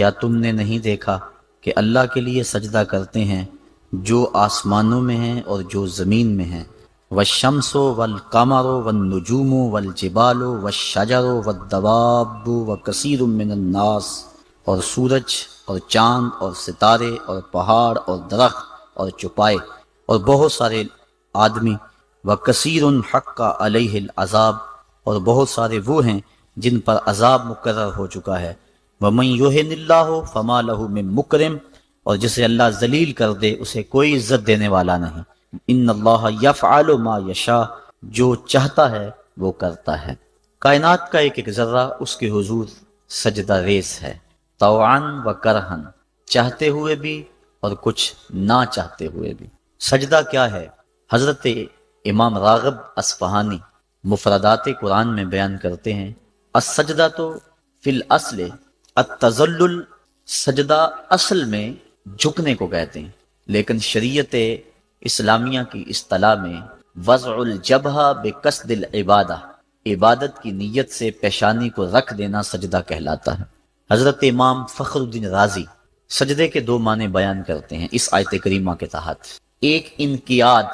کیا تم نے نہیں دیکھا کہ اللہ کے لیے سجدہ کرتے ہیں جو آسمانوں میں ہیں اور جو زمین میں ہیں، والشمس والقمر والنجوم والجبال والشجر والدواب وکثیر من الناس، اور سورج اور چاند اور ستارے اور پہاڑ اور درخت اور چوپائے اور بہت سارے آدمی، وکثیر حق علیہ العذاب، اور بہت سارے وہ ہیں جن پر عذاب مقرر ہو چکا ہے، ومن یہن اللہ فما لہ من مکرم، اور جسے اللہ ذلیل کر دے اسے کوئی عزت دینے والا نہیں۔ ان اللہ یفعل ما یشاء، جو چاہتا ہے وہ کرتا ہے۔ کائنات کا ایک ایک ذرہ اس کے حضور سجدہ ریز ہے، طوعا و کرہن، چاہتے ہوئے بھی اور کچھ نہ چاہتے ہوئے بھی۔ سجدہ کیا ہے؟ حضرت امام راغب اصفہانی مفردات قرآن میں بیان کرتے ہیں، السجدہ تو فی الاصل التذلل، سجدہ اصل میں جھکنے کو کہتے ہیں، لیکن شریعت اسلامیہ کی اصطلاح میں وضع الجبہہ بقصد العبادہ، عبادت کی نیت سے پیشانی کو رکھ دینا سجدہ کہلاتا ہے۔ حضرت امام فخر الدین رازی سجدے کے دو معنی بیان کرتے ہیں اس آیت کریمہ کے تحت، ایک انقیاد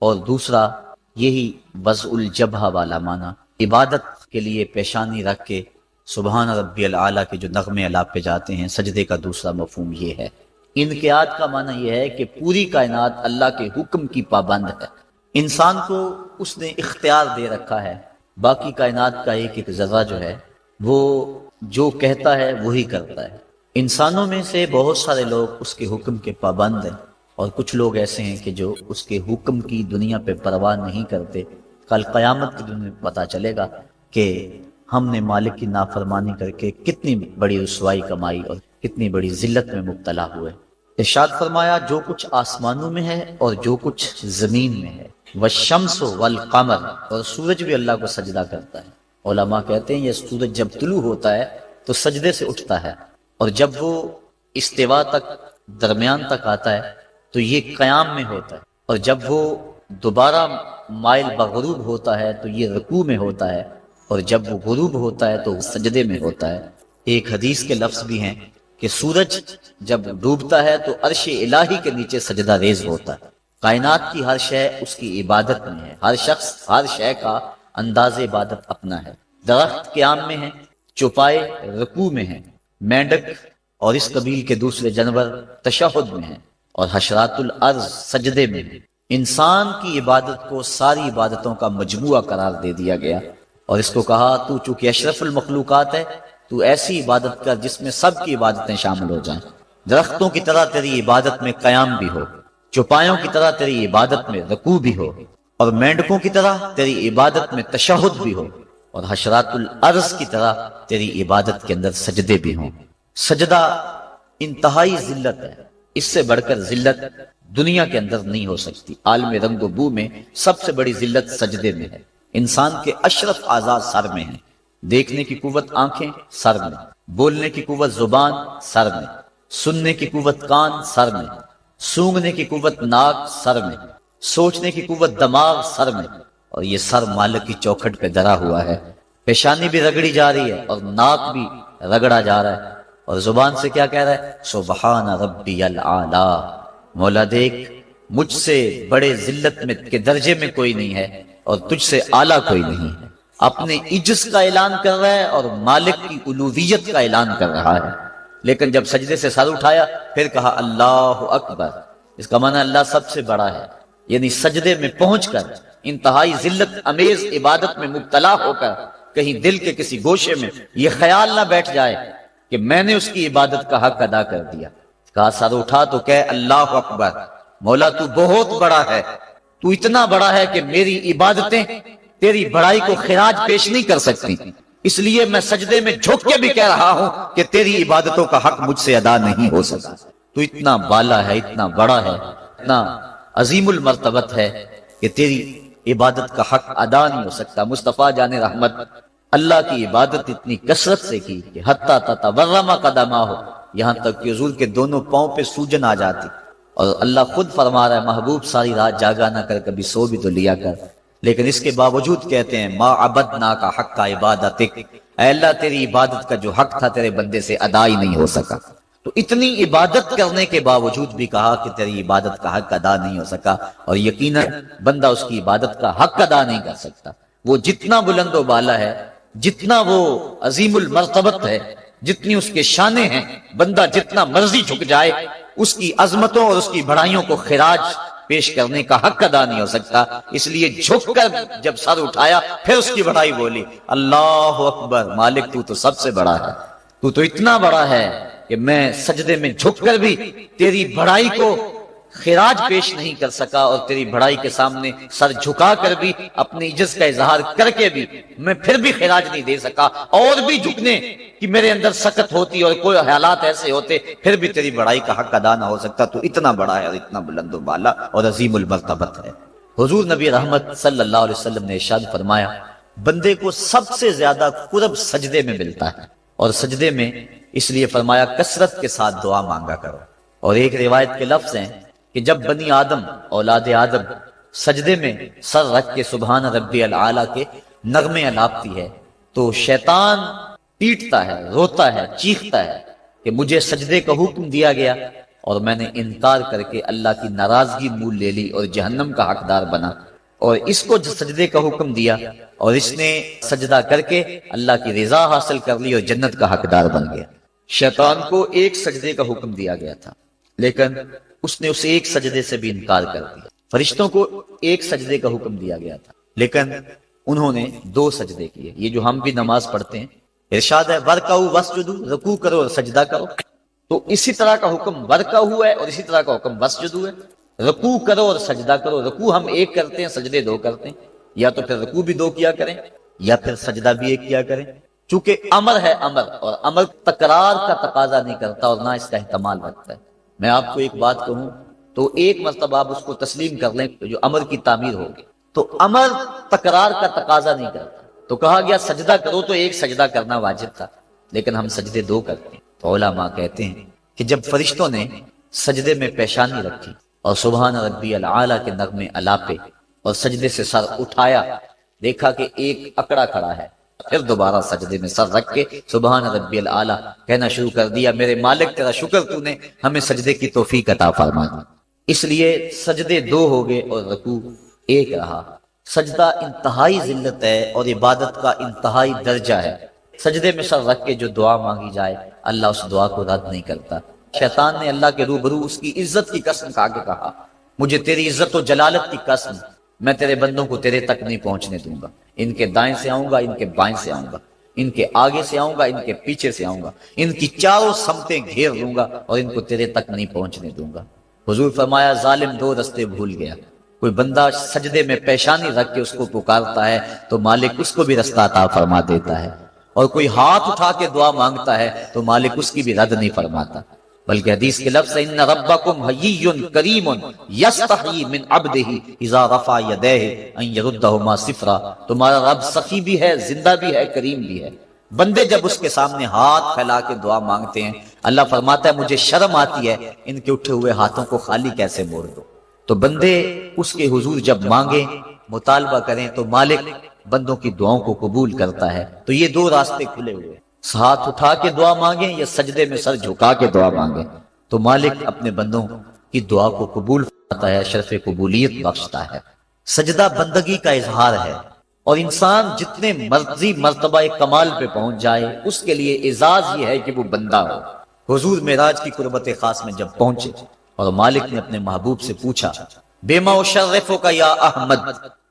اور دوسرا یہی وضع الجبہہ والا معنی، عبادت کے لیے پیشانی رکھ کے سبحان ربی العالی کے جو نغمے الاپ پہ جاتے ہیں، سجدے کا دوسرا مفہوم یہ ہے۔ انقیاد کا معنی یہ ہے کہ پوری کائنات اللہ کے حکم کی پابند ہے، انسان کو اس نے اختیار دے رکھا ہے، باقی کائنات کا ایک ایک ذرہ جو ہے وہ جو کہتا ہے وہی کرتا ہے۔ انسانوں میں سے بہت سارے لوگ اس کے حکم کے پابند ہیں، اور کچھ لوگ ایسے ہیں کہ جو اس کے حکم کی دنیا پہ پرواہ نہیں کرتے۔ کل قیامت کے دن پتہ چلے گا کہ ہم نے مالک کی نافرمانی کر کے کتنی بڑی رسوائی کمائی اور کتنی بڑی ذلت میں مبتلا ہوئے۔ ارشاد فرمایا جو کچھ آسمانوں میں ہے اور جو کچھ زمین میں ہے، والشمس والقمر، اور سورج بھی اللہ کو سجدہ کرتا ہے۔ علماء کہتے ہیں یہ سورج جب طلوع ہوتا ہے تو سجدے سے اٹھتا ہے، اور جب وہ استوا تک درمیان تک آتا ہے تو یہ قیام میں ہوتا ہے، اور جب وہ دوبارہ مائل بغروب ہوتا ہے تو یہ رکوع میں ہوتا ہے، اور جب وہ غروب ہوتا ہے تو سجدے میں ہوتا ہے۔ ایک حدیث کے لفظ بھی ہیں کہ سورج جب ڈوبتا ہے تو عرش الہی کے نیچے سجدہ ریز ہوتا ہے۔ کائنات کی ہر شے اس کی عبادت میں ہے، ہر شخص ہر شے کا انداز عبادت اپنا ہے۔ درخت قیام میں ہیں، چوپائے رکوع میں ہیں، مینڈک اور اس قبیل کے دوسرے جانور تشہد میں ہیں، اور حشرات الارض سجدے میں ہیں۔ انسان کی عبادت کو ساری عبادتوں کا مجموعہ قرار دے دیا گیا، اور اس کو کہا تو چونکہ اشرف المخلوقات ہے تو ایسی عبادت کر جس میں سب کی عبادتیں شامل ہو جائیں۔ درختوں کی طرح تیری عبادت میں قیام بھی ہو، چوپایوں کی طرح تیری عبادت میں رکوع بھی ہو، اور مینڈکوں کی طرح تیری عبادت میں تشہد بھی ہو، اور حشرات الارض کی طرح تیری عبادت کے اندر سجدے بھی ہوں۔ سجدہ انتہائی ذلت ہے، اس سے بڑھ کر ذلت دنیا کے اندر نہیں ہو سکتی۔ عالم رنگ و بو میں سب سے بڑی ذلت سجدے میں ہے۔ انسان کے اشرف اعضاء سر میں ہیں، دیکھنے کی قوت آنکھیں سر میں، بولنے کی قوت زبان سر میں، سننے کی قوت کان سر میں، سونگنے کی قوت ناک سر میں، سوچنے کی قوت دماغ سر میں، اور یہ سر مالک کی چوکھٹ پہ دھرا ہوا ہے۔ پیشانی بھی رگڑی جا رہی ہے اور ناک بھی رگڑا جا رہا ہے، اور زبان سے کیا کہہ رہا ہے؟ سبحان ربی العالی، مولا دیکھ مجھ سے بڑے ذلت میں کے درجے میں کوئی نہیں ہے اور تجھ سے اعلیٰ کوئی نہیں ہے۔ اپنے عجز کا اعلان کر رہا ہے اور مالک کی الوہیت کا اعلان کر رہا ہے، لیکن جب سجدے سے سر اٹھایا پھر کہا اللہ اکبر، اس کا معنی اللہ سب سے بڑا ہے۔ یعنی سجدے میں پہنچ کر انتہائی ذلت امیز عبادت میں مبتلا ہو کر کہیں دل کے کسی گوشے میں یہ خیال نہ بیٹھ جائے کہ میں نے اس کی عبادت کا حق ادا کر دیا۔ کہا سر اٹھا تو کہے اللہ اکبر، مولا تو بہت بڑا ہے، تو اتنا بڑا ہے کہ میری عبادتیں تیری بڑائی کو خراج پیش نہیں کر سکتی، اس لیے میں سجدے میں جھک کے بھی کہہ رہا ہوں کہ تیری عبادتوں کا حق مجھ سے ادا نہیں ہو سکا۔ تو اتنا بالا ہے، اتنا بڑا ہے، اتنا عظیم المرتبت ہے کہ تیری عبادت کا حق ادا نہیں ہو سکتا۔ مصطفیٰ جان رحمت اللہ کی عبادت اتنی کثرت سے کی کہ حتی تتورم قدمہ، یہاں تک کہ حضور کے دونوں پاؤں پہ سوجن آ جاتی، اور اللہ خود فرما رہا ہے محبوب ساری رات جاگا نہ کر، کبھی سو بھی تو لیا کر، لیکن اس کے باوجود کہتے ہیں ما عبدنا کا حق کا عبادتک، اے اللہ تیری عبادت کا جو حق تھا تیرے بندے سے ادا ہی نہیں ہو سکا. تو اتنی عبادت کرنے کے باوجود بھی کہا کہ تیری عبادت کا حق ادا نہیں ہو سکا. اور یقیناً بندہ اس کی عبادت کا حق ادا نہیں کر سکتا. وہ جتنا بلند و بالا ہے، جتنا وہ عظیم المرتبت ہے، جتنی اس کے شانیں ہیں، بندہ جتنا مرضی جھک جائے اس کی عظمتوں اور اس کی بڑائیوں کو خراج پیش کرنے کا حق ادا نہیں ہو سکتا. اس لیے جھک کر جب سر اٹھایا پھر اس کی بڑائی بولی، اللہ اکبر، مالک تو تو سب سے بڑا ہے، تو تو اتنا بڑا ہے کہ میں سجدے میں جھک کر بھی تیری بڑائی کو خراج پیش نہیں کر سکا، اور تیری بڑائی کے سامنے سر جھکا کر بھی اپنی عجز کا اظہار کر کے بھی میں پھر بھی خراج نہیں دے سکا، اور بھی جھکنے کہ میرے اندر سکت ہوتی اور کوئی حالات ایسے ہوتے پھر بھی تیری بڑائی کا حق ادا نہ ہو سکتا. تو اتنا بڑا ہے اور اتنا بلند و بالا اور عظیم المرتبت ہے. حضور نبی رحمت صلی اللہ علیہ وسلم نے ارشاد فرمایا، بندے کو سب سے زیادہ قرب سجدے میں ملتا ہے، اور سجدے میں اس لیے فرمایا کثرت کے ساتھ دعا مانگا کرو. اور ایک روایت کے لفظ ہیں کہ جب بنی آدم، اولاد آدم، سجدے میں سر رکھ کے سبحان ربی العالی کے نغمے الاپتی ہے تو شیطان پیٹتا ہے، روتا ہے، چیختا ہے کہ مجھے سجدے کا حکم دیا گیا اور میں نے انکار کر کے اللہ کی ناراضگی مول لے لی اور جہنم کا حقدار بنا، اور اس کو سجدے کا حکم دیا اور اس نے سجدہ کر کے اللہ کی رضا حاصل کر لی اور جنت کا حقدار بن گیا. شیطان کو ایک سجدے کا حکم دیا گیا تھا لیکن اس نے اس ایک سجدے سے بھی انکار کر دیا. فرشتوں کو ایک سجدے کا حکم دیا گیا تھا لیکن انہوں نے 2 سجدے کیے. یہ جو ہم بھی نماز پڑھتے ہیں، ارشاد ہے ورکعوا واسجدوا، رکوع کرو اور سجدہ کرو. تو اسی طرح کا حکم ورکعوا ہے اور اسی طرح کا حکم واسجدوا ہے. رکوع کرو اور سجدہ کرو. رکوع ہم ایک کرتے ہیں، سجدے 2 کرتے ہیں، یا تو پھر رکوع بھی 2 کیا کریں یا پھر سجدہ بھی ایک کیا کریں. چونکہ امر ہے امر، اور امر تکرار کا تقاضا نہیں کرتا اور نہ اس کا احتمال رکھتا ہے. میں آپ کو ایک بات کہوں تو ایک مرتبہ آپ اس کو تسلیم کر لیں جو امر کی تعمیر ہوگی. تو امر تکرار کا تقاضا نہیں کرتا. تو کہا گیا سجدہ کرو تو ایک سجدہ کرنا واجب تھا لیکن ہم سجدے 2 کرتے ہیں. تو علماء کہتے ہیں کہ جب فرشتوں نے سجدے میں پیشانی رکھی اور سبحان ربی العالی کے نغمے الاپے اور سجدے سے سر اٹھایا، دیکھا کہ ایک اکڑا کھڑا ہے، پھر دوبارہ سجدے میں سر رکھ کے سبحان ربی العالی کہنا شروع کر دیا، میرے مالک تیرا شکر تو نے ہمیں سجدے کی توفیق عطا فرما دی. اس لیے سجدے 2 ہو گئے اور رکوع 1 رہا. سجدہ انتہائی ذلت ہے اور عبادت کا انتہائی درجہ ہے. سجدے میں سر رکھ کے جو دعا مانگی جائے اللہ اس دعا کو رد نہیں کرتا. شیطان نے اللہ کے روبرو اس کی عزت کی قسم کھا کے کہا، مجھے تیری عزت و جلالت کی قسم، میں تیرے بندوں کو تیرے تک نہیں پہنچنے دوں گا. ان کے دائیں سے آؤں گا، ان کے بائیں سے آؤں گا، ان کے آگے سے آؤں گا، ان کے پیچھے سے آؤں گا، ان کی چاروں سمتیں گھیر لوں گا اور ان کو تیرے تک نہیں پہنچنے دوں گا. حضور فرمایا ظالم 2 رستے بھول گیا. کوئی بندہ سجدے میں پیشانی رکھ کے اس کو پکارتا ہے تو مالک اس کو بھی رستہ عطا فرما دیتا ہے، اور کوئی ہاتھ اٹھا کے دعا مانگتا ہے تو مالک اس کی بھی رد نہیں فرماتا. بلکہ حدیث کے لفظ ہے ان ربکم حیی کریم یستحیی من عبدہ اذا رفع یدیہ ان یردہما صفرا. تمہارا رب سخی بھی ہے، زندہ بھی ہے، کریم بھی ہے. بندے جب اس کے سامنے ہاتھ پھیلا کے دعا مانگتے ہیں اللہ فرماتا ہے مجھے شرم آتی ہے ان کے اٹھے ہوئے ہاتھوں کو خالی کیسے موڑ دو. تو بندے اس کے حضور جب مانگیں، مطالبہ کریں تو مالک بندوں کی دعاؤں کو قبول کرتا ہے. تو یہ 2 راستے کھلے ہوئے، ہاتھ اٹھا کے دعا مانگیں یا سجدے میں سر جھکا کے دعا مانگیں تو مالک اپنے بندوں کی دعا کو قبول فرماتا ہے، شرف قبولیت بخشتا ہے. سجدہ بندگی کا اظہار ہے، اور انسان جتنے مرضی مرتبہ کمال پہ پہنچ جائے اس کے لیے اعزاز یہ ہے کہ وہ بندہ ہو. حضور معراج کی قربت خاص میں جب پہنچے اور مالک نے اپنے محبوب سے پوچھا بما اشرفک یا احمد،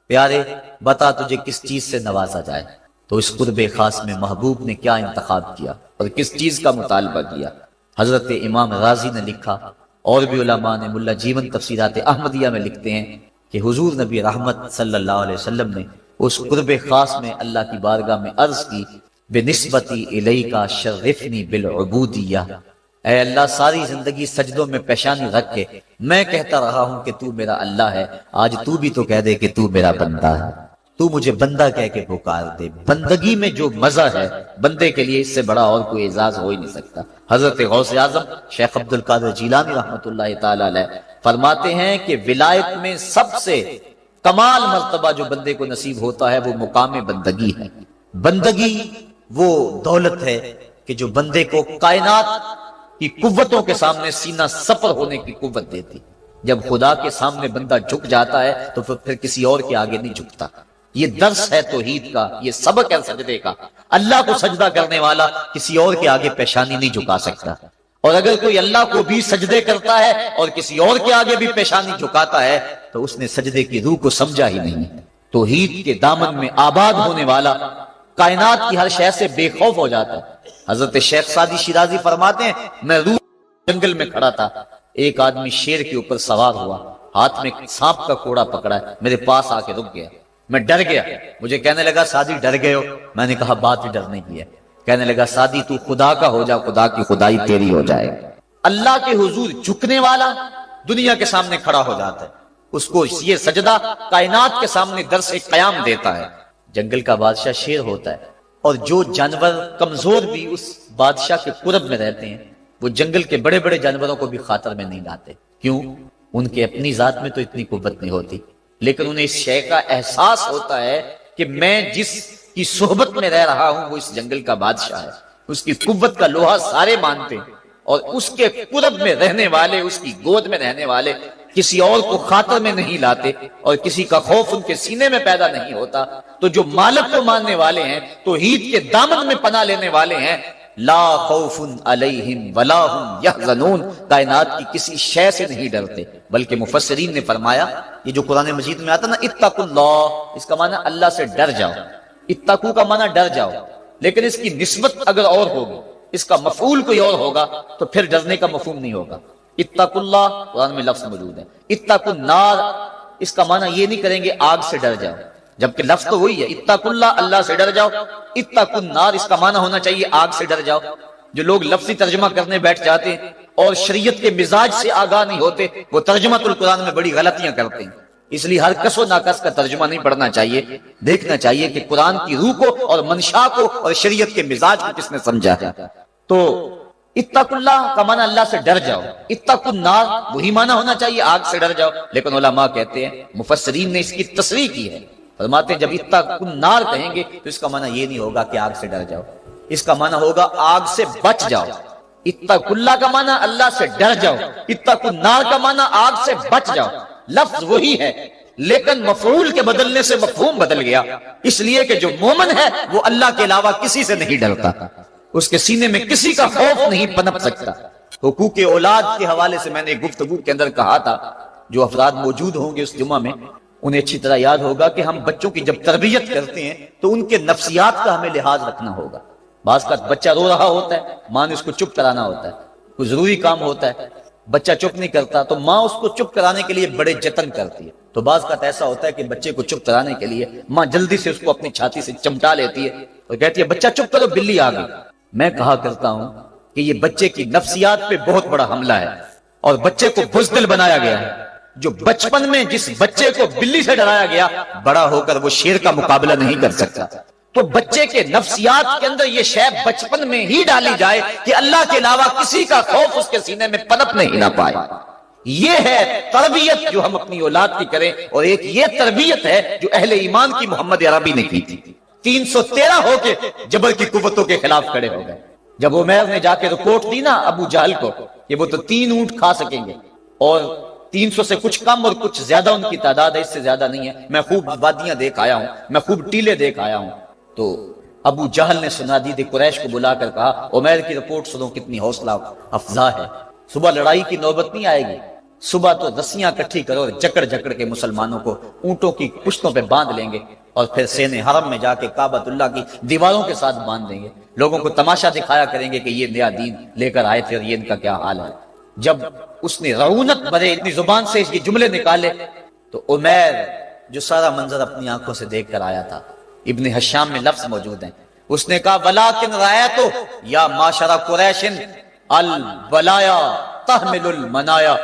پیارے بتا تجھے کس چیز سے نوازا جائے. تو اس قرب خاص میں محبوب نے کیا انتخاب کیا اور کس چیز کا مطالبہ کیا. حضرت امام غازی نے لکھا اور بھی علماء نے، ملا جیون تفسیرات احمدیہ میں لکھتے ہیں کہ حضور نبی رحمت صلی اللہ علیہ وسلم نے اس قرب خاص میں اللہ کی بارگاہ میں عرض کی بنسبتی الیک شرفنی بالعبودیہ، اے اللہ ساری زندگی سجدوں میں پیشانی رکھ کے میں کہتا رہا ہوں کہ تو میرا اللہ ہے، آج تو بھی تو کہہ دے کہ تو میرا بندہ ہے، تو مجھے بندہ کہہ کے پکار دے. بندگی میں جو مزہ ہے بندے کے لیے اس سے بڑا اور کوئی اعزاز ہو ہی نہیں سکتا. حضرت غوث اعظم شیخ عبد القادر جیلانی رحمۃ اللہ تعالی علیہ فرماتے ہیں کہ ولایت میں سب سے کمال مرتبہ جو بندے کو نصیب ہوتا ہے وہ مقام بندگی ہے. بندگی وہ دولت ہے کہ جو بندے کو کائنات کی قوتوں کے سامنے سینہ سپر ہونے کی قوت دیتی. جب خدا کے سامنے بندہ جھک جاتا ہے تو پھر کسی اور کے آگے نہیں جھکتا. یہ درس ہے توحید کا، یہ سبق ہے سجدے کا. اللہ کو سجدہ کرنے والا کسی اور کے آگے پیشانی نہیں جھکا سکتا، اور اگر کوئی اللہ کو بھی سجدے کرتا ہے اور کسی اور کے آگے بھی پیشانی جھکاتا ہے تو اس نے سجدے کی روح کو سمجھا ہی نہیں. توحید کے دامن میں آباد ہونے والا کائنات کی ہر شے سے بے خوف ہو جاتا ہے. حضرت شیخ سعدی شیرازی فرماتے ہیں میں روح جنگل میں کھڑا تھا، ایک آدمی شیر کے اوپر سوار ہوا، ہاتھ میں سانپ کا کوڑا پکڑا ہے، میرے پاس آ کے رک گیا. میں ڈر گیا، مجھے کہنے لگا سعدی ڈر گئے ہو؟ میں نے کہا بات ہی ڈرنے کی ہے. کہنے لگا سعدی تو خدا کا ہو جا، خدا کی خدائی تیری ہو جائے. اللہ کے حضور جھکنے والا دنیا کے سامنے کھڑا ہو جاتا ہے، اس کو یہ سجدہ کائنات کے سامنے درس قیام دیتا ہے. جنگل کا بادشاہ شیر ہوتا ہے، اور جو جانور کمزور بھی اس بادشاہ کے قرب میں رہتے ہیں وہ جنگل کے بڑے بڑے جانوروں کو بھی خاطر میں نہیں لاتے. کیوں؟ ان کے اپنی ذات میں تو اتنی قوت نہیں ہوتی، لیکن انہیں اس شے کا احساس ہوتا ہے کہ میں جس کی صحبت میں رہ رہا ہوں وہ اس جنگل کا بادشاہ ہے. اس کی قوت کا لوہا سارے مانتے ہیں، اور اس کے قرب میں رہنے والے، اس کی گود میں رہنے والے کسی اور کو خاطر میں نہیں لاتے، اور کسی کا خوف ان کے سینے میں پیدا نہیں ہوتا. تو جو مالک کو ماننے والے ہیں، توحید کے دامن میں پناہ لینے والے ہیں، لا خوف علیہم ولا هم یحزنون، کائنات کی کسی شے سے نہیں ڈرتے. بلکہ مفسرین نے فرمایا یہ جو قرآن مجید میں آتا نا اتقوا اللہ، اس کا معنی اللہ سے ڈر جاؤ. اتقوا کا معنی ڈر جاؤ، لیکن اس کی نسبت اگر اور ہوگی، اس کا مفعول کوئی اور ہوگا تو پھر ڈرنے کا مفہوم نہیں ہوگا. اتقوا اللہ قرآن میں لفظ موجود ہے. اتقوا النار، اس کا معنی یہ نہیں کریں گے آگ سے ڈر جاؤ، جبکہ لفظ تو وہی ہے اتقوا اللہ، اللہ سے ڈر جاؤ. اتقوا النار اس کا معنی ہونا چاہیے آگ سے ڈر جاؤ. جو لوگ لفظی ترجمہ کرنے بیٹھ جاتے ہیں اور شریعت کے مزاج سے آگاہ نہیں ہوتے، وہ ترجمۃ القرآن میں بڑی غلطیاں کرتے ہیں. اس لیے ہر کس و ناقص کا ترجمہ نہیں پڑھنا چاہیے، دیکھنا چاہیے کہ قرآن کی روح کو اور منشا کو اور شریعت کے مزاج کو کس نے سمجھا ہے. تو اتقوا اللہ کا معنی اللہ سے ڈر جاؤ، اتقوا النار وہی معنی ہونا چاہیے آگ سے ڈر جاؤ. لیکن علماء کہتے ہیں، مفسرین نے اس کی تصریح کی ہے، فرماتے ہیں جب اتقوا النار کہیں گے تو اس کا معنی یہ نہیں ہوگا کہ آگ سے ڈر جاؤ، اس کا معنی ہوگا آگ سے بچ جاؤ. اتقوا اللہ کا معنی اللہ سے ڈر جاؤ، اتقوا النار کا معنی آگ سے بچ جاؤ. لفظ وہی ہے لیکن مفعول کے بدلنے سے مفہوم بدل گیا، اس لیے کہ جو مومن ہے وہ اللہ کے علاوہ کسی سے نہیں ڈرتا، اس کے سینے میں کسی کا خوف نہیں پنپ سکتا. حقوق اولاد کے حوالے سے میں نے گفتگو کے اندر کہا تھا، جو افراد موجود ہوں گے اس جمعہ میں انہیں اچھی طرح یاد ہوگا کہ ہم بچوں کی جب تربیت کرتے ہیں تو ان کے نفسیات کا ہمیں لحاظ رکھنا ہوگا. بعض کا بچہ رو رہا ہوتا ہے، ماں نے اس کو چپ کرانا ہوتا ہے، کوئی ضروری کام ہوتا ہے، بچہ چپ نہیں کرتا تو ماں اس کو چپ کرانے کے لیے بڑے جتن کرتی ہے. تو بعض کا ایسا ہوتا ہے کہ بچے کو چپ کرانے کے لیے ماں جلدی سے اس کو اپنی چھاتی سے چمٹا لیتی ہے اور کہتی ہے بچہ چپ کرو بلی آ گئی. میں کہا کرتا ہوں کہ یہ بچے کی نفسیات پہ بہت بڑا حملہ ہے اور بچے کو بزدل بنایا گیا ہے. جو بچپن میں جس بچے کو بلی سے ڈرایا گیا، بڑا ہو کر وہ شیر کا مقابلہ نہیں کر سکتا. تو بچے کے نفسیات کے اندر یہ شے بچپن میں ہی ڈالی جائے کہ اللہ کے علاوہ کسی کا خوف اس کے سینے میں پنپ نہیں نہ پائے. یہ ہے تربیت جو ہم اپنی اولاد کی کریں، اور ایک یہ تربیت ہے جو اہل ایمان کی محمد عربی نے کی تھی. 313 ہو کے جبر کی قوتوں کے خلاف کھڑے ہو گئے. جب عمیر نے جا کے رپورٹ دی نا ابو جہل کو کہ وہ تو 3 اونٹ کھا سکیں گے، اور 300 سے کچھ کم اور کچھ زیادہ ان کی تعداد ہے، اس سے زیادہ نہیں ہے، میں خوب وادیاں دیکھ آیا ہوں، میں خوب ٹیلے دیکھ آیا ہوں. تو ابو جہل نے صنادید قریش کو بلا کر کہا عمیر کی رپورٹ سنو کتنی حوصلہ افزا ہے، صبح لڑائی کی نوبت نہیں آئے گی، صبح تو رسیاں کٹھی کرو اور جکڑ جکڑ کے مسلمانوں کو اونٹوں کی پشتوں پہ باندھ لیں گے اور پھر سین حرم میں جا کے کعبۃ اللہ کی دیواروں کے ساتھ باندھ دیں گے، لوگوں کو تماشا دکھایا کریں گے کہ یہ نیا دین لے کر آئے تھے اور یہ ان کا کیا حال ہے. جب اس نے رعونت بھرے اپنی زبان سے یہ جملے نکالے تو عمیر جو سارا منظر اپنی آنکھوں سے دیکھ کر آیا تھا، ابن حشام میں لفظ موجود ہیں، اس نے کہا وَلَٰكِنْ رَأَيْتُ يَا مَعْشَرَ قُرَيْشٍ الْبَلَايَا تَحْمِلُ الْمَنَايَا،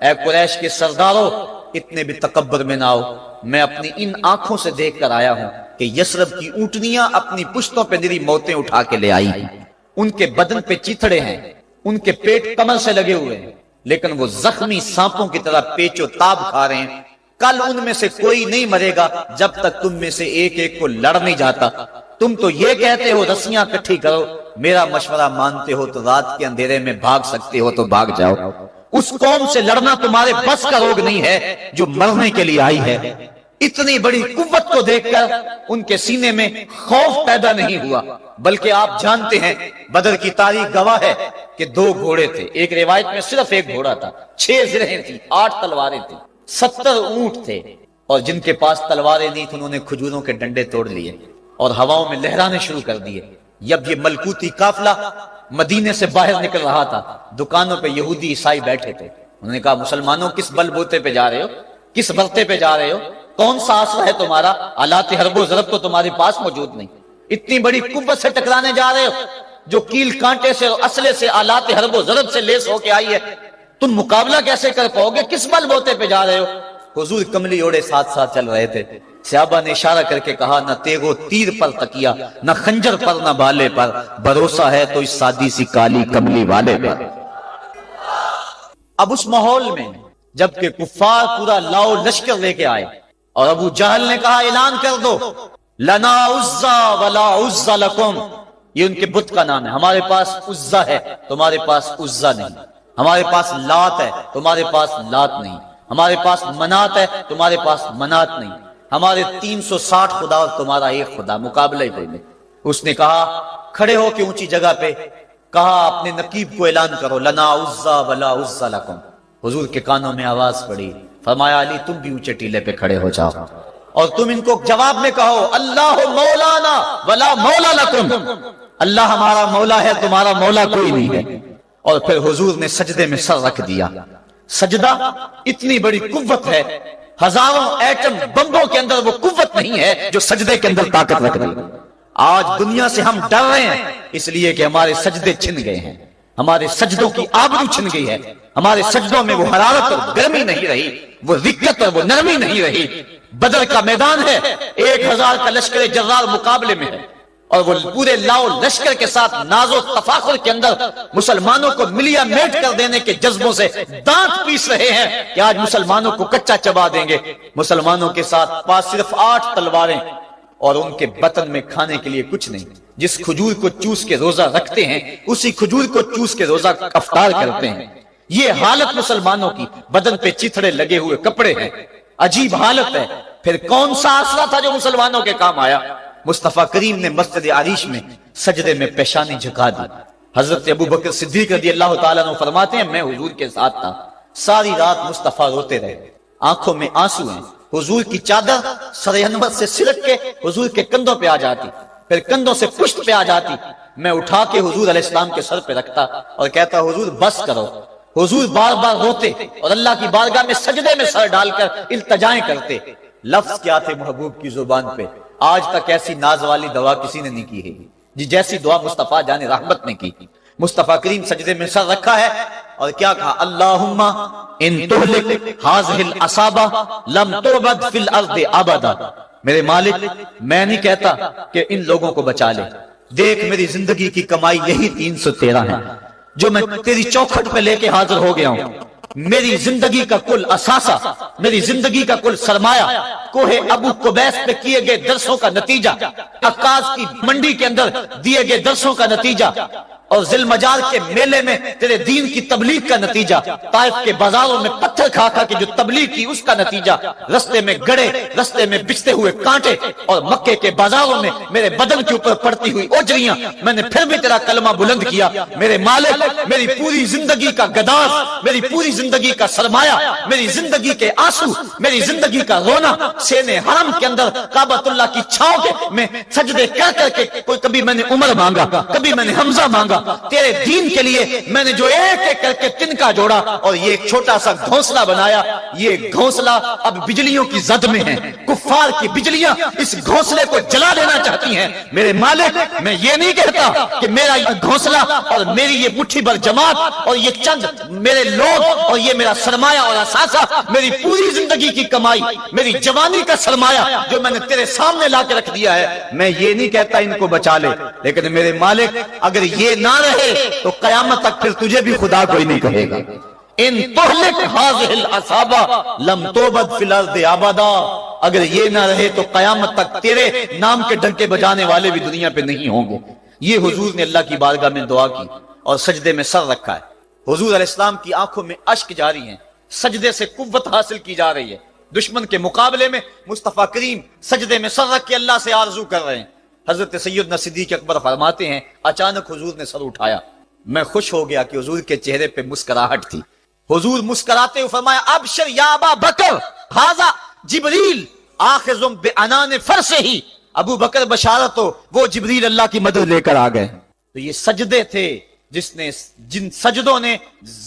اے قریش کے سرداروں اتنے بھی تکبر میں نہ آؤ، میں اپنی ان آنکھوں سے دیکھ کر آیا ہوں کہ یثرب کی اونٹنیاں اپنی پشتوں پہ نری موتیں اٹھا کے لے آئی ہیں، ان کے بدن پہ چیتھڑے ہیں، ان کے پیٹ کمر سے لگے ہوئے ہیں، لیکن وہ زخمی سانپوں کی طرح پیچ و تاب کھا رہے ہیں. کل ان میں سے کوئی نہیں مرے گا جب تک تم میں سے ایک ایک کو لڑ نہیں جاتا. تم تو یہ کہتے ہو رسیاں کٹھی کرو، میرا مشورہ مانتے ہو تو رات کے اندھیرے میں بھاگ سکتے ہو تو بھاگ جاؤ۔ اس قوم سے لڑنا تمہارے بس کا روگ نہیں ہے جو مرنے کے لیے آئی ہے۔ اتنی بڑی قوت کو دیکھ کر ان کے سینے میں خوف پیدا نہیں ہوا، بلکہ آپ جانتے ہیں بدر کی تاریخ گواہ ہے کہ 2 گھوڑے تھے، ایک روایت میں صرف 1 گھوڑا تھا، 6 زرہیں تھی، 8 تلواریں تھیں، 70 اونٹ تھے، اور جن کے پاس تلواریں نہیں تھیں انہوں نے کھجوروں کے ڈنڈے توڑ لیے اور ہواؤں میں لہرانے شروع کر دیے۔ جب یہ ملکوتی قافلہ مدینے سے باہر نکل رہا تھا، دکانوں پہ یہودی عیسائی بیٹھے تھے، انہوں نے کہا مسلمانوں کس بل بوتے پہ جا رہے ہو، کس برتے پہ جا رہے ہو، کون سا آسرا ہے تمہارا، آلات حرب و ضرب تو تمہارے پاس موجود نہیں، اتنی بڑی قوت سے ٹکرانے جا رہے ہو جو کیل کانٹے سے اور اسلحے سے آلات حرب و ضرب سے لیس ہو کے آئی ہے، تم مقابلہ کیسے کر پاؤ گے، کس بل بوتے پہ جا رہے ہو؟ حضور کملی اوڑے ساتھ ساتھ چل رہے تھے، صحابہ نے اشارہ کر کے کہا نہ تیغ و تیر پر تکیا، نہ خنجر پر نہ بالے پر، بھروسہ ہے تو اس سادی سی کالی کملی والے پر۔ اب اس ماحول میں جبکہ کفار پورا لاؤ لشکر لے کے آئے اور ابو جہل نے کہا اعلان کر دو لنا عزا ولا عزا لکم، یہ ان کے بت کا نام ہے، ہمارے پاس عزا ہے تمہارے پاس عزا نہیں، ہمارے پاس لات ہے تمہارے پاس لات نہیں، ہمارے پاس منات ہے تمہارے پاس منات نہیں، ہمارے 360 خدا اور تمہارا ایک خدا، مقابلہ ہی کوئی نہیں۔ اس نے کہا کھڑے ہو کے اونچی جگہ پہ کہا اپنے نقیب کو اعلان کرو لنا عزا ولا عزا لکم۔ حضور کے کانوں میں آواز پڑی، فرمایا علی تم بھی اونچے ٹیلے پہ کھڑے ہو جاؤ اور تم ان کو جواب میں کہو اللہ مولانا ولا مولا لکم، اللہ ہمارا مولا ہے تمہارا مولا کوئی نہیں ہے۔ اور پھر حضور نے سجدے میں سر رکھ دیا۔ سجدہ اتنی بڑی قوت ہے، ہزاروں ایٹم بمبوں کے اندر وہ قوت نہیں ہے جو سجدے کے اندر طاقت رکھ دی۔ آج دنیا سے ہم ڈر رہے ہیں اس لیے کہ ہمارے سجدے چھن گئے ہیں، ہمارے سجدوں کی آبرو چھن گئی ہے، ہمارے سجدوں میں وہ حرارت اور گرمی نہیں رہی، وہ رقت اور وہ نرمی نہیں رہی۔ بدر کا میدان ہے، 1000 کا لشکر جرار مقابلے میں ہے اور وہ پورے لاؤ لشکر کے ساتھ ناز و تفاخر کے اندر مسلمانوں کو ملیا میٹ کر دینے کے جذبوں سے دانت پیس رہے ہیں کہ آج مسلمانوں کو کچا چبا دیں گے۔ مسلمانوں کے ساتھ پاس صرف 8 تلواریں اور ان کے بطن میں کھانے کے لیے کچھ نہیں، جس کھجور کو چوس کے روزہ رکھتے ہیں اسی کھجور کو چوس کے روزہ افطار کرتے ہیں۔ یہ حالت مسلمانوں کی، بدن پہ چتھڑے لگے ہوئے کپڑے ہیں، عجیب حالت ہے۔ پھر کون سا آسرا تھا جو مسلمانوں کے کام آیا؟ مصطفیٰ کریم نے مسجد عریش میں سجدے میں پیشانی جھکا دی۔ حضرت ابو بکر صدیق رضی اللہ تعالیٰ عنہ فرماتے ہیں میں حضور کے ساتھ تھا، ساری رات مصطفیٰ روتے رہے، آنکھوں میں آنسو ہیں، حضور کی چادر سر انور سے سلٹ کے حضور کے کندھوں پہ آ جاتی، پھر کندھوں سے پشت پہ آ جاتی، میں اٹھا کے حضور علیہ السلام کے سر پہ رکھتا اور کہتا حضور بس کرو۔ حضور بار بار روتے اور اللہ کی بارگاہ میں سجدے میں سر ڈال کر التجائیں کرتے۔ لفظ کیا تھے محبوب کی زبان پہ؟ آج تک ایسی ناز والی دعا کسی نے نہیں کی ہے جی جیسی دعا مصطفیٰ جان رحمت نے کی۔ مصطفیٰ کریم سجدے میں سر رکھا ہے اور کیا کہا اللہم ان تہلک ہذہ العصابہ لم تعبد فی الارض ابدا، میرے مالک میں نہیں کہتا کہ ان لوگوں کو بچا لے، دیکھ میری زندگی کی کمائی یہی 313 ہے جو میں تیری چوکھٹ پہ لے کے حاضر ہو گیا ہوں، میری زندگی کا کل اثاثہ، میری زندگی کا کل سرمایہ کوہ ابو قبیس پہ کیے گئے درسوں کا نتیجہ، عکاظ کی منڈی کے اندر دیے گئے درسوں کا نتیجہ، اور ذی المجال کے میلے میں تیرے دین کی تبلیغ کا نتیجہ، طائف کے بازاروں میں پتھر کھا کھا کے جو تبلیغ کی اس کا نتیجہ، رستے میں گڑے، رستے میں بچتے ہوئے کانٹے، اور مکے کے بازاروں میں میرے بدن کے اوپر پڑتی ہوئی اوجریاں، میں نے پھر بھی تیرا کلمہ بلند کیا۔ میرے مالک میری پوری زندگی کا گداز، میری پوری زندگی کا سرمایہ، میری زندگی کے آنسو، میری زندگی کا رونا سینے حرم کے اندر کعبۃ اللہ کی چھاؤں کے میں سجدے کر کر کے، کوئی کبھی میں نے عمر مانگا، کبھی میں نے حمزہ مانگا، تیرے دین کے لیے میں نے جو ایک ایک کر کے تنکا جوڑا اور یہ ایک چھوٹا سا گھونسلہ بنایا، یہ گھونسلہ اب بجلیوں کی زد میں ہے، کفار کی بجلیاں اس گھونسلے کو جلا دینا چاہتی ہیں۔ میرے مالک میں یہ نہیں کہتا کہ میرا یہ گھونسلہ اور میری یہ مٹھی بھر جماعت اور یہ چند میرے لوگ اور یہ میرا سرمایہ اور اثاثہ، میری پوری زندگی کی کمائی، میری جوانی کا سرمایہ جو میں نے تیرے سامنے لا کے رکھ دیا ہے، میں یہ نہیں کہتا ان کو بچا لے، لیکن میرے مالک اگر یہ نہ رہے تو قیامت تک پھر تجھے بھی خدا کوئی نہیں کہے گا۔ ان تہلک ہذہ العصابہ لم تعبد فی الارض ابدا، اگر یہ نہ رہے تو قیامت تک تیرے نام کے ڈنکے بجانے والے بھی دنیا پہ نہیں ہوں گے. یہ حضور نے اللہ کی بارگاہ میں دعا کی اور سجدے میں سر رکھا ہے. حضور علیہ السلام کی آنکھوں میں اشک جاری ہیں، سجدے سے قوت حاصل کی جا رہی ہے. دشمن کے مقابلے میں مصطفیٰ کریم سجدے میں سر رکھ کے اللہ سے آرزو کر رہے ہیں. حضرت سیدنا صدیق اکبر فرماتے ہیں اچانک حضور نے سر اٹھایا، میں خوش ہو گیا کہ حضور کے چہرے پہ مسکراہٹ تھی. حضور مسکراتے ہوئے فرمایا ابشر یا ابا بکر ھذا جبریل آخذ بعنان فرسہ. ابو بکر بشارت ہو، وہ جبریل اللہ کی مدد لے کر آ گئے. تو یہ سجدے تھے جن سجدوں نے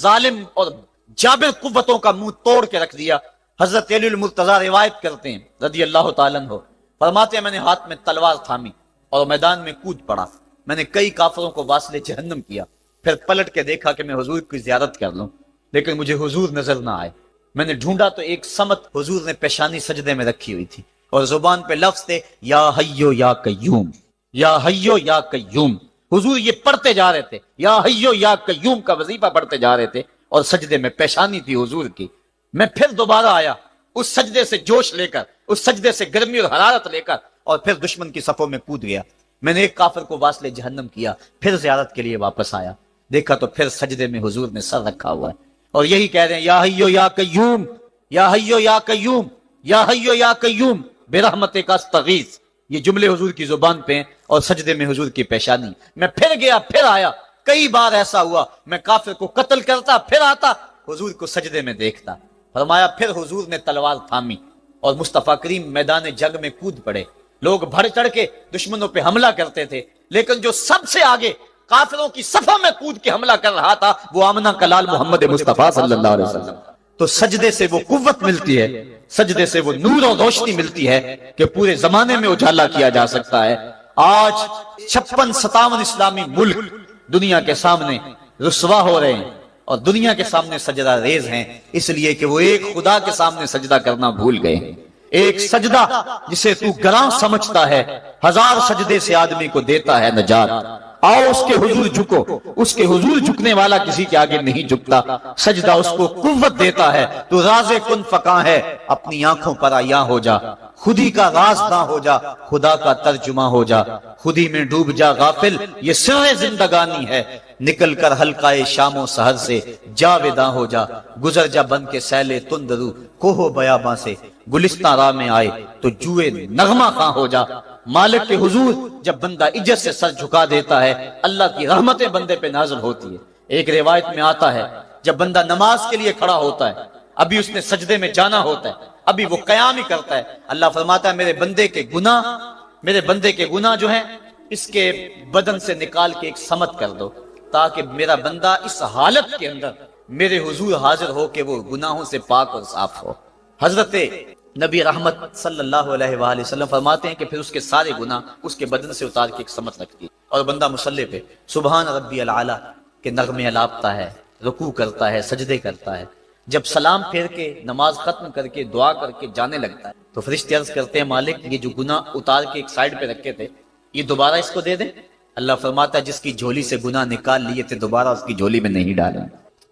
ظالم اور جابر قوتوں کا منہ توڑ کے رکھ دیا. حضرت علی المرتضیٰ روایت کرتے ہیں رضی اللہ تعالیٰ عنہ، فرماتے ہیں میں نے ہاتھ میں تلوار تھامی اور میدان میں کود پڑا. میں نے کئی کافروں کو واصل جہنم کیا، پھر پلٹ کے دیکھا کہ میں حضور کی زیارت کر لوں، لیکن مجھے حضور نظر نہ آئے. میں نے ڈھونڈا تو ایک سمت حضور نے پیشانی سجدے میں رکھی ہوئی تھی اور زبان پہ لفظ تھے یا حیو یا قیوم، یا حیو یا قیوم. حضور یہ پڑھتے جا رہے تھے، یا حیو یا قیوم کا وظیفہ پڑھتے جا رہے تھے اور سجدے میں پیشانی تھی حضور کی. میں پھر دوبارہ آیا اس سجدے سے جوش لے کر، اس سجدے سے گرمی اور حرارت لے کر، اور پھر دشمن کی صفوں میں کود گیا. میں نے ایک کافر کو واصل جہنم کیا، پھر زیارت کے لیے واپس آیا، دیکھا تو پھر سجدے میں حضور نے سر رکھا ہوا ہے اور یہی کہہ رہے ہیں یا حیو یا قیوم، یا حیو یا قیوم، یا حیو یا قیوم برحمتک استغیث. یہ جملے حضور کی زبان پہ ہیں اور سجدے میں حضور کی پیشانی. میں پھر گیا، پھر آیا، کئی بار ایسا ہوا میں کافر کو قتل کرتا، پھر آتا حضور کو سجدے میں دیکھتا. فرمایا پھر حضور نے تلوار تھامی اور مصطفیٰ کریم میدان جنگ میں کود پڑے. لوگ بڑھ چڑھ کے دشمنوں پہ حملہ کرتے تھے، لیکن جو سب سے آگے کافروں کی صفوں میں کود کے حملہ کر رہا تھا وہ آمنہ کلال محمد مصطفیٰ صلی اللہ علیہ وسلم. تو سجدے سے وہ قوت ملتی ہے، سجدے سے وہ نور و روشنی ملتی ہے کہ پورے زمانے میں اجالا کیا جا سکتا ہے. آج 56-57 اسلامی ملک دنیا کے سامنے رسوا ہو رہے ہیں اور دنیا کے سامنے سجدہ ریز ہیں، اس لیے کہ وہ ایک خدا کے سامنے سجدہ کرنا بھول گئے ہیں. ایک سجدہ جسے تو گراں سمجھتا ہے 1000 سجدے سے آدمی کو دیتا ہے نجات. آؤ اس کے حضور جھکو، اس کے حضور جھکنے والا کسی کے آگے نہیں جھکتا. سجدہ اس کو قوت دیتا ہے. تو راز کن فقاں ہے، اپنی آنکھوں پر عیاں ہو جا، خودی کا راز نہ ہو جا، خدا کا ترجمہ ہو جا. خودی میں ڈوب جا غافل، یہ سر زندگانی ہے. نکل کر حلقہ شام و سحر سے جاویداں ہو جا. گزر جا بن کے سیلے تندرو کوہ بیاباں سے. گلستان راہ میں آئے تو جوئے نغمہ خواں ہو جا. مالک کے حضور جب بندہ عزت سے سر جھکا دیتا ہے اللہ کی رحمتیں بندے پہ نازل ہوتی ہے. ایک روایت میں آتا ہے جب بندہ نماز کے لیے کھڑا ہوتا ہے، ابھی اس نے سجدے میں جانا ہوتا ہے، ابھی وہ قیام ہی کرتا ہے، اللہ فرماتا ہے میرے بندے کے گناہ جو ہیں اس کے بدن سے نکال کے ایک سمت کر دو، تاکہ میرا بندہ اس حالت کے اندر میرے حضور حاضر ہو کہ وہ گناہوں سے پاک اور صاف ہو. حضرت نبی رحمت صلی اللہ علیہ وآلہ وسلم فرماتے ہیں کہ پھر اس کے سارے گناہ اس کے بدن سے اتار کے ایک سمت رکھتی ہے اور بندہ مصلی پہ سبحان ربی العالی کے نغمے الاپتا ہے، رکوع کرتا ہے، سجدے کرتا ہے. جب سلام پھیر کے نماز ختم کر کے دعا کر کے جانے لگتا ہے تو فرشتے عرض کرتے ہیں مالک یہ جو گناہ اتار کے ایک سائیڈ پہ رکھے تھے یہ دوبارہ اس کو دے دیں. اللہ فرماتا ہے جس کی جھولی سے گناہ نکال لیے تھے دوبارہ اس کی جھولی میں نہیں ڈالیں.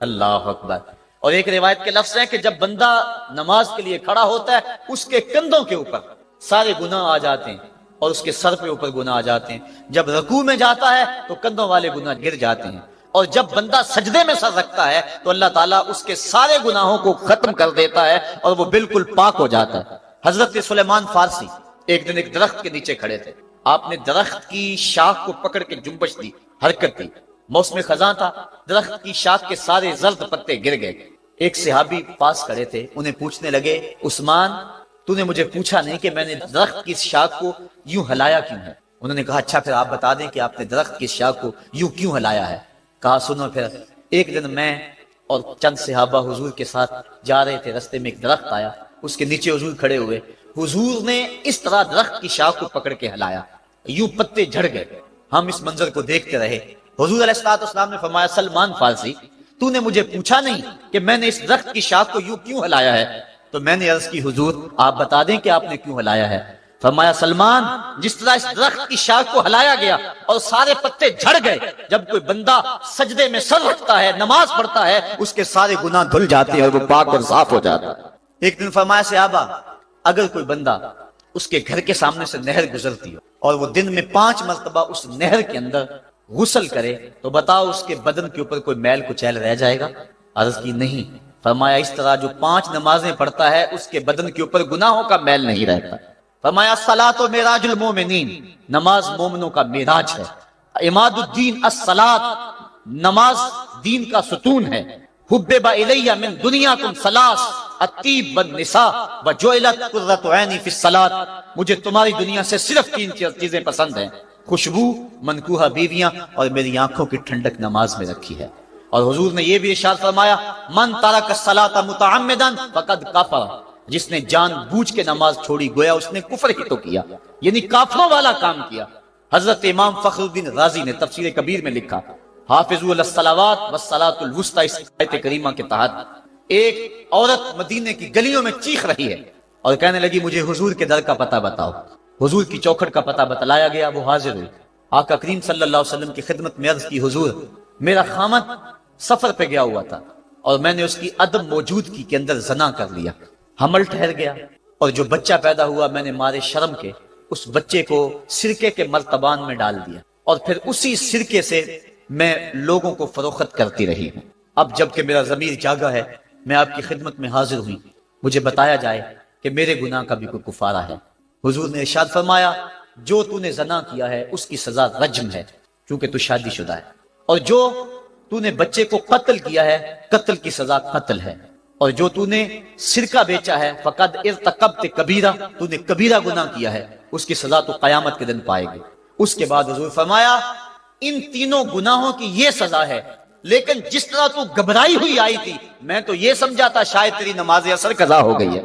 اللہ اکبر. اور ایک روایت کے لفظ ہیں کہ جب بندہ نماز کے لیے کھڑا ہوتا ہے اس کے کندھوں کے اوپر سارے گناہ آ جاتے ہیں اور اس کے سر پہ اوپر گناہ آ جاتے ہیں. جب رکوع میں جاتا ہے تو کندھوں والے گناہ گر جاتے ہیں اور جب بندہ سجدے میں سر رکھتا ہے تو اللہ تعالیٰ اس کے سارے گناہوں کو ختم کر دیتا ہے اور وہ بالکل پاک ہو جاتا ہے. حضرت سلیمان فارسی ایک دن ایک درخت کے نیچے کھڑے تھے. آپ نے درخت کی شاخ کو پکڑ کے جنبش دی، حرکت دی. موسم خزاں تھا، درخت کی شاخ کے سارے زرد پتے گر گئے. ایک صحابی پاس کھڑے تھے، انہیں پوچھنے لگے عثمان تو نے مجھے پوچھا نہیں کہ میں نے درخت کی شاخ کو یوں ہلایا کیوں ہے. انہوں نے کہا اچھا پھر آپ بتا دیں کہ آپ نے درخت کی شاخ کو یوں کیوں ہلایا ہے. کہا سنو پھر ایک دن میں اور چند صحابہ حضور کے ساتھ جا رہے تھے، رستے میں ایک درخت آیا، اس کے نیچے حضور کھڑے ہوئے. حضور نے اس طرح درخت کی شاخ کو پکڑ کے ہلایا، یوں پتے جھڑ گئے. ہم اس منظر کو دیکھتے رہے. حضور علیہ الصلوۃ والسلام نے فرمایا سلمان فارسی تو نے مجھے پوچھا نہیں کہ میں نے اس درخت کی شاخ کو یوں کیوں ہلایا ہے. تو میں نے عرض کی حضور آپ بتا دیں کہ آپ نے کیوں ہلایا ہے. فرمایا سلمان جس طرح اس درخت کی شاخ کو ہلایا گیا اور سارے پتے جھڑ گئے، جب کوئی بندہ سجدے میں سر رکھتا ہے نماز پڑھتا ہے اس کے سارے گناہ دھل جاتے ہیں اور وہ پاک اور صاف ہو جاتا ہے. ایک دن فرمایا صحابہ اگر کوئی بندہ اس کے گھر کے سامنے سے نہر گزرتی ہو اور وہ دن میں 5 مرتبہ اس نہر کے اندر غسل کرے تو بتاؤ اس کے بدن کے اوپر کوئی میل کچیل رہ جائے گا؟ عرض کی نہیں۔ فرمایا اس طرح جو 5 نمازیں پڑھتا ہے اس کے بدن کے اوپر گناہوں کا میل نہیں رہتا۔ فرمایا الصلاۃ معراج المومنین، نماز مومنوں کا معراج ہے۔ عماد الدین الصلاۃ، نماز دین کا ستون ہے۔ حبب الی من دنیاکم ثلاث، الطیب والنساء وجعلت قرۃ عینی فی الصلاۃ، مجھے تمہاری دنیا سے صرف 3 چیزیں پسند ہیں، خوشبو، منکوحہ بیویاں، اور میری آنکھوں کی ٹھنڈک نماز میں رکھی ہے۔ اور حضور نے یہ بھی ارشاد فرمایا من ترک الصلاۃ متعمدا فقد کفر، جس نے جان بوجھ کے نماز چھوڑی گویا اس نے کفر ہی تو کیا، یعنی کافروں والا کام کیا۔ حضرت امام فخر الدین رازی نے تفسیر کبیر میں لکھا حافظوا علی الصلوات والصلاۃ الوسطی، اس آیت کریمہ کے تحت ایک عورت مدینے کی گلیوں میں چیخ رہی ہے اور کہنے لگی مجھے حضور کے در کا پتہ بتاؤ۔ حضور کی چوکھٹ کا پتہ بتلایا گیا، وہ حاضر ہوئی۔ آقا کریم صلی اللہ علیہ وسلم کی خدمت میں عرض کی حضور میرا خامد سفر پہ گیا ہوا تھا اور میں نے اس کی عدم موجودگی کے اندر زنا کر لیا، حمل ٹھہر گیا، اور جو بچہ پیدا ہوا میں نے مارے شرم کے اس بچے کو سرکے کے مرتبان میں ڈال دیا، اور پھر اسی سرکے سے میں لوگوں کو فروخت کرتی رہی ہوں۔ اب جب کہ میرا ضمیر جاگا ہے میں آپ کی خدمت میں حاضر ہوئی، مجھے بتایا جائے کہ میرے گناہ کا بھی کوئی کفارہ ہے۔ حضور نے ارشاد فرمایا جو تو نے زنا کیا ہے اس کی سزا رجم ہے کیونکہ تو شادی شدہ ہے، اور جو تو نے بچے کو قتل کیا ہے قتل کی سزا قتل ہے، اور جو تو نے سرکہ بیچا ہے فقد ارتکبت کبیرہ، تو نے کبیرہ گناہ کیا ہے، اس کی سزا تو قیامت کے دن پائے گی۔ اس کے بعد حضور فرمایا ان تینوں گناہوں کی یہ سزا ہے، لیکن جس طرح تو گھبرائی ہوئی آئی تھی میں تو یہ سمجھا تھا شاید تیری نماز اثر قضا ہو گئی ہے۔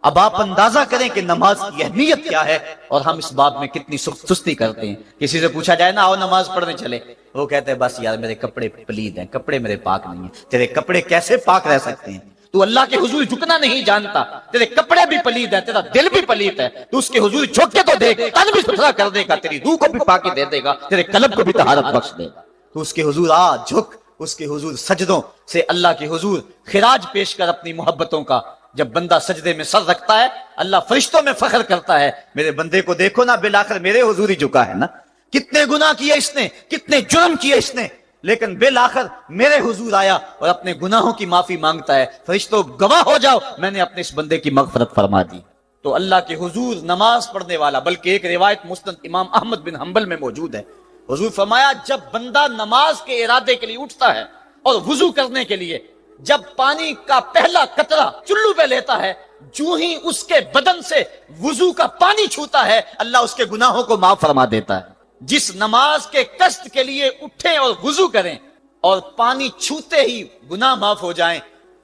اب آپ اندازہ کریں کہ نماز کی اہمیت کیا ہے اور ہم اس باب میں کتنی سستی کرتے ہیں۔ کسی سے پوچھا جائے نا آؤ نماز پڑھنے چلے، وہ کہتے ہیں بس یار میرے کپڑے پلید ہیں، کپڑے میرے پاک نہیں ہیں۔ تیرے کپڑے کیسے پاک رہ سکتے ہیں؟ تو اللہ کے حضور جھکنا نہیں جانتا، تیرے کپڑے بھی پلید ہیں، تیرا دل بھی پلید ہے، تو اس کے حضور جھک کے تو دیکھ، تن بھی ستھرا کر دے گا، تیری روح کو بھی پاکی دے دے گا، تیرے قلب کو بھی طہارت بخش دے گا۔ تو اس کے حضور آ جھک، اس کے حضور سجدوں سے اللہ کے حضور خراج پیش کر اپنی محبتوں کا۔ جب بندہ سجدے میں سر رکھتا ہے اللہ فرشتوں میں فخر کرتا ہے میرے بندے کو دیکھو نا بالآخر میرے حضور ہی جھکا ہے نا، کتنے گناہ کیے اس نے، کتنے جرم کیے اس نے، لیکن بالآخر میرے حضور آیا اور اپنے گناہوں کی معافی مانگتا ہے۔ فرشتوں گواہ ہو جاؤ میں نے اپنے اس بندے کی مغفرت فرما دی۔ تو اللہ کے حضور نماز پڑھنے والا، بلکہ ایک روایت مسند امام احمد بن حنبل میں موجود ہے، حضور فرمایا جب بندہ نماز کے ارادے کے لیے اٹھتا ہے اور وضو کرنے کے لیے جب پانی کا پہلا قطرہ چلو پہ لیتا ہے، جو ہی اس کے بدن سے وضو کا پانی چھوتا ہے اللہ اس کے گناہوں کو معاف فرما دیتا ہے۔ جس نماز کے قصد کے لیے اٹھیں اور وضو کریں اور پانی چھوتے ہی گناہ معاف ہو جائیں،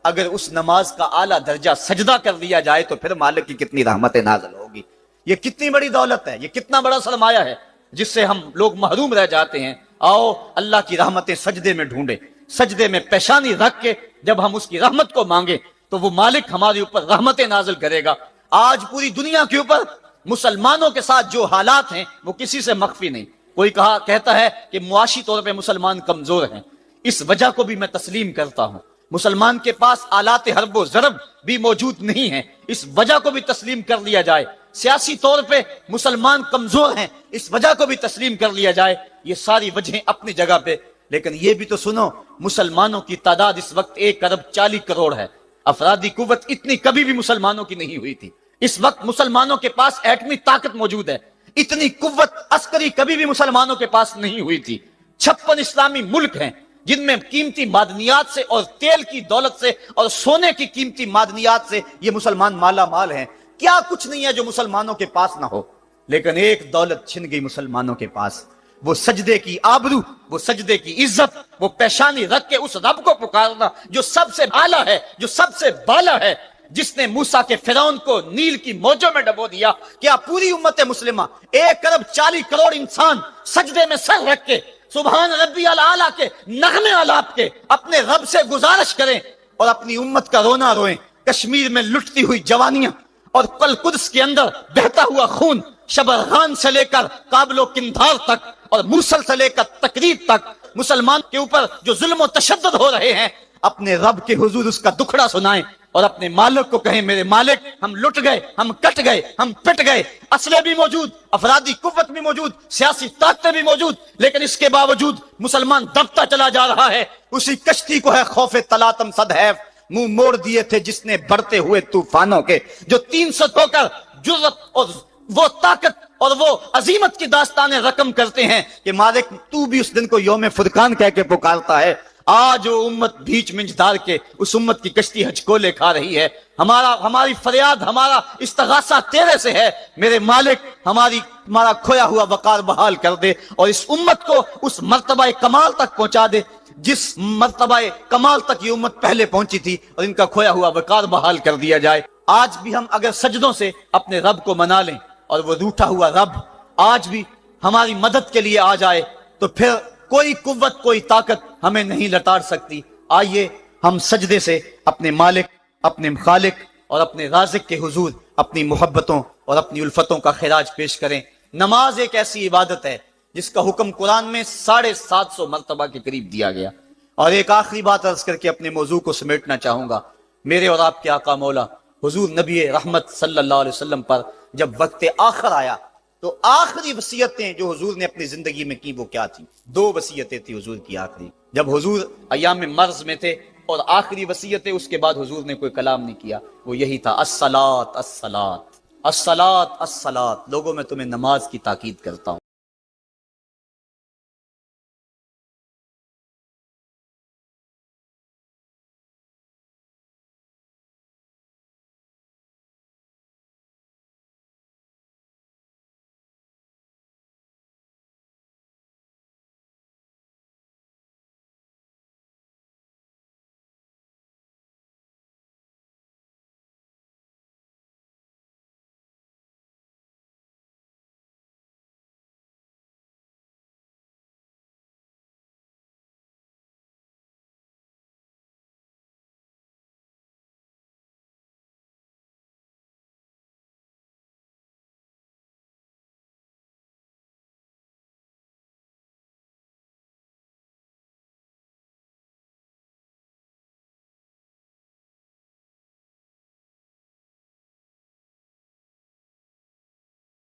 اگر اس نماز کا اعلیٰ درجہ سجدہ کر دیا جائے تو پھر مالک کی کتنی رحمت نازل ہوگی۔ یہ کتنی بڑی دولت ہے، یہ کتنا بڑا سرمایہ ہے جس سے ہم لوگ محروم رہ جاتے ہیں۔ آؤ اللہ کی رحمتیں سجدے میں ڈھونڈیں، سجدے میں پیشانی رکھ کے جب ہم اس کی رحمت کو مانگیں تو وہ مالک ہمارے اوپر رحمتیں نازل کرے گا۔ آج پوری دنیا کے اوپر مسلمانوں کے ساتھ جو حالات ہیں وہ کسی سے مخفی نہیں۔ کوئی کہتا ہے کہ معاشی طور پہ مسلمان کمزور ہیں، اس وجہ کو بھی میں تسلیم کرتا ہوں۔ مسلمان کے پاس آلات حرب و ضرب بھی موجود نہیں ہیں، اس وجہ کو بھی تسلیم کر لیا جائے۔ سیاسی طور پہ مسلمان کمزور ہیں، اس وجہ کو بھی تسلیم کر لیا جائے۔ یہ ساری وجہیں اپنی جگہ پہ، لیکن یہ بھی تو سنو مسلمانوں کی تعداد اس وقت 1.40 کروڑ ہے۔ افرادی قوت اتنی کبھی بھی مسلمانوں کی نہیں ہوئی تھی۔ اس وقت مسلمانوں کے پاس ایٹمی طاقت موجود ہے، اتنی قوت عسکری کبھی بھی مسلمانوں کے پاس نہیں ہوئی تھی۔ 56 اسلامی ملک ہیں جن میں قیمتی معدنیات سے اور تیل کی دولت سے اور سونے کی قیمتی معدنیات سے یہ مسلمان مالا مال ہیں۔ کیا کچھ نہیں ہے جو مسلمانوں کے پاس نہ ہو، لیکن ایک دولت چھن گئی مسلمانوں کے پاس، وہ سجدے کی آبرو، وہ سجدے کی عزت، وہ پیشانی رکھ کے اس رب کو پکارنا جو سب سے اعلیٰ ہے، جو سب سے بالا ہے، جس نے موسیٰ کے فرعون کو نیل کی موجوں میں ڈبو دیا۔ کیا پوری امت مسلمہ 1.40 کروڑ انسان سجدے میں سر رکھ کے سبحان ربی الاعلیٰ کے نغمے آلاپ کے اپنے رب سے گزارش کریں اور اپنی امت کا رونا روئیں؟ کشمیر میں لٹتی ہوئی جوانیاں اور قدس کے اندر بہتا ہوا خون، شبرغان سے لے کر کابل و قندھار تک اور موصل سے لے کر تقریب تک مسلمان کے اوپر جو ظلم و تشدد ہو رہے ہیں، اپنے رب کے حضور اس کا دکھڑا سنائیں اور اپنے مالک کو کہیں میرے مالک ہم لٹ گئے، ہم کٹ گئے، ہم پٹ گئے، اسلحے بھی موجود، افرادی قوت بھی موجود، سیاسی طاقتیں بھی موجود، لیکن اس کے باوجود مسلمان دبتا چلا جا رہا ہے۔ اسی کشتی کو ہے خوف تلاطم صد حیف منہ موڑ دیے تھے جس نے بڑھتے ہوئے طوفانوں کے، جو 300 ہو کر جرت اور وہ طاقت اور وہ عظیمت کی داستانیں رقم کرتے ہیں کہ مالک تو بھی اس دن کو یوم فرقان کہہ کے پکارتا ہے۔ آج وہ امت بیچ منج دار کے اس امت کی کشتی ہچکولے کھا رہی ہے۔ ہماری فریاد، ہمارا استغاثہ تیرے سے ہے، میرے مالک ہمارا کھویا ہوا وقار بحال کر دے اور اس امت کو اس مرتبہ کمال تک پہنچا دے جس مرتبہ کمال تک یہ امت پہلے پہنچی تھی، اور ان کا کھویا ہوا وقار بحال کر دیا جائے۔ آج بھی ہم اگر سجدوں سے اپنے رب کو منا لیں اور وہ روٹھا ہوا رب آج بھی ہماری مدد کے لیے آ جائے تو پھر کوئی قوت، کوئی طاقت ہمیں نہیں لتاڑ سکتی۔ آئیے ہم سجدے سے اپنے مالک، اپنے خالق اور اپنے رازق کے حضور اپنی محبتوں اور اپنی الفتوں کا خراج پیش کریں۔ نماز ایک ایسی عبادت ہے جس کا حکم قرآن میں 750 مرتبہ کے قریب دیا گیا۔ اور ایک آخری بات عرض کر کے اپنے موضوع کو سمیٹنا چاہوں گا۔ میرے اور آپ کے آقا مولا حضور نبی رحمت صلی اللہ علیہ وسلم پر جب وقت آخر آیا تو آخری وصیتیں جو حضور نے اپنی زندگی میں کی وہ کیا تھی؟ 2 وصیتیں تھی حضور کی آخری، جب حضور ایام مرض میں تھے، اور آخری وصیتیں اس کے بعد حضور نے کوئی کلام نہیں کیا، وہ یہی تھا الصلاۃ الصلاۃ الصلاۃ الصلاۃ۔ لوگوں میں تمہیں نماز کی تاکید کرتا ہوں۔